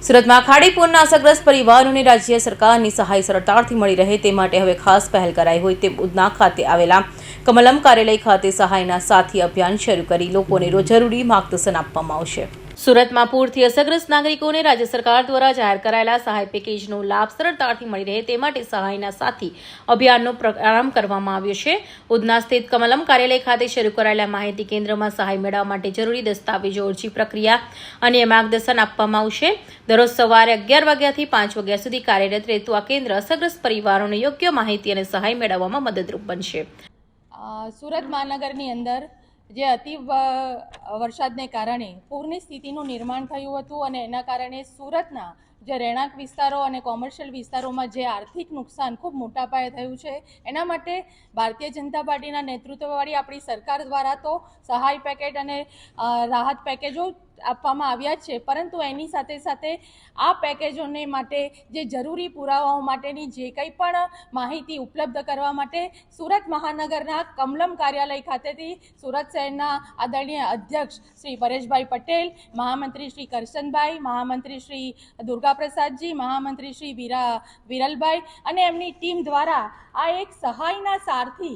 સુરતમાં ખાડીપુરના અસરગ્રસ્ત પરિવારોને રાજ્ય સરકારની સહાય સરળતાથી મળી રહે તે માટે હવે ખાસ પહેલ કરાઈ હોય તેમ ઉધના ખાતે આવેલા કમલમ કાર્યાલય ખાતે સહાયના સાથી અભિયાન શરૂ કરી લોકોને જરૂરી માર્ગદર્શન આપવામાં આવશે। સુરતમાં પૂરથી અસરગ્રસ્ત નાગરિકોને રાજ્ય સરકાર દ્વારા જાહેર કરાયેલા સહાય પેકેજનો લાભ સરળતાથી મળી રહે તે માટે સહાયના સાથી અભિયાનનો પ્રારંભ કરવામાં આવ્યો છે। ઉધના સ્થિત કમલમ કાર્યાલય ખાતે શરૂ કરાયેલા માહિતી કેન્દ્રમાં સહાય મેળવવા માટે જરૂરી દસ્તાવેજો, અરજી પ્રક્રિયા અને માર્ગદર્શન આપવામાં આવશે। દરરોજ સવારે 11 વાગ્યાથી 5 વાગ્યા સુધી કાર્યરત રહેતું આ કેન્દ્ર અસરગ્રસ્ત પરિવારોને યોગ્ય માહિતી અને સહાય મેળવવામાં મદદરૂપ બનશે। સુરત મહાનગરની અંદર જે અતિ વરસાદને કારણે પૂરની સ્થિતિનું નિર્માણ થયું હતું અને એના કારણે સુરતના જે રહેણાંક વિસ્તારો અને કોમર્શિયલ વિસ્તારોમાં જે આર્થિક નુકસાન ખૂબ મોટા પાયે થયું છે, એના માટે ભારતીય જનતા પાર્ટીના નેતૃત્વવાળી આપણી સરકાર દ્વારા તો સહાય પેકેજ અને રાહત પેકેજો આપવામાં આવ્યા છે, પરંતુ એની સાથે સાથે આ પેકેજોને માટે જે જરૂરી પુરાવાઓ માટેની જે કંઈ પણ માહિતી ઉપલબ્ધ કરવા માટે સુરત મહાનગરના કમલમ કાર્યાલય ખાતેથી સુરત શહેરના આદરણીય અધ્યક્ષ શ્રી પરેશભાઈ પટેલ, મહામંત્રી શ્રી કરશનભાઈ, મહામંત્રી શ્રી દુર્ગાપ્રસાદજી, મહામંત્રી શ્રી વિરલભાઈ અને એમની ટીમ દ્વારા આ એક સહાયના સારથી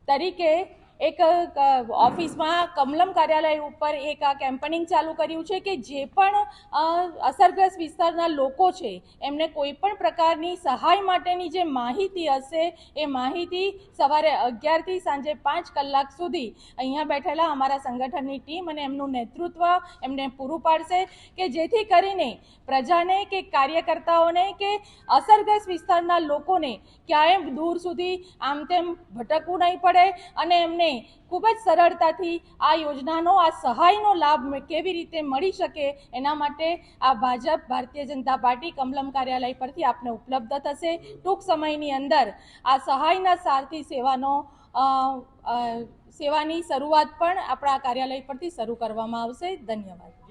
તરીકે એક ઓફિસમાં કમલમ કાર્યાલય ઉપર એક આ કેમ્પેનિંગ ચાલુ કર્યું છે કે જે પણ અસરગ્રસ્ત વિસ્તારના લોકો છે એમને કોઈ પણ પ્રકારની સહાય માટેની જે માહિતી હશે એ માહિતી સવારે 11થી સાંજે 5 કલાક સુધી અહીંયા બેઠેલા અમારા સંગઠનની ટીમ અને એમનું નેતૃત્વ એમને પૂરું પાડશે કે જેથી કરીને પ્રજાને કે કાર્યકર્તાઓને કે અસરગ્રસ્ત વિસ્તારના લોકોને ક્યાંય દૂર સુધી આમ તેમ ભટકવું નહીં પડે અને એમને ખૂબ જ સરળતાથી આ યોજનાનો, આ સહાયનો લાભ કેવી રીતે મળી શકે એના માટે આ ભારતીય જનતા પાર્ટી કમલમ કાર્યાલય પરથી આપને ઉપલબ્ધ થશે। ટૂંક સમયની અંદર આ સહાયના સારથી સેવાની શરૂઆત પણ આપણા કાર્યાલય પરથી શરૂ કરવામાં આવશે। ધન્યવાદ।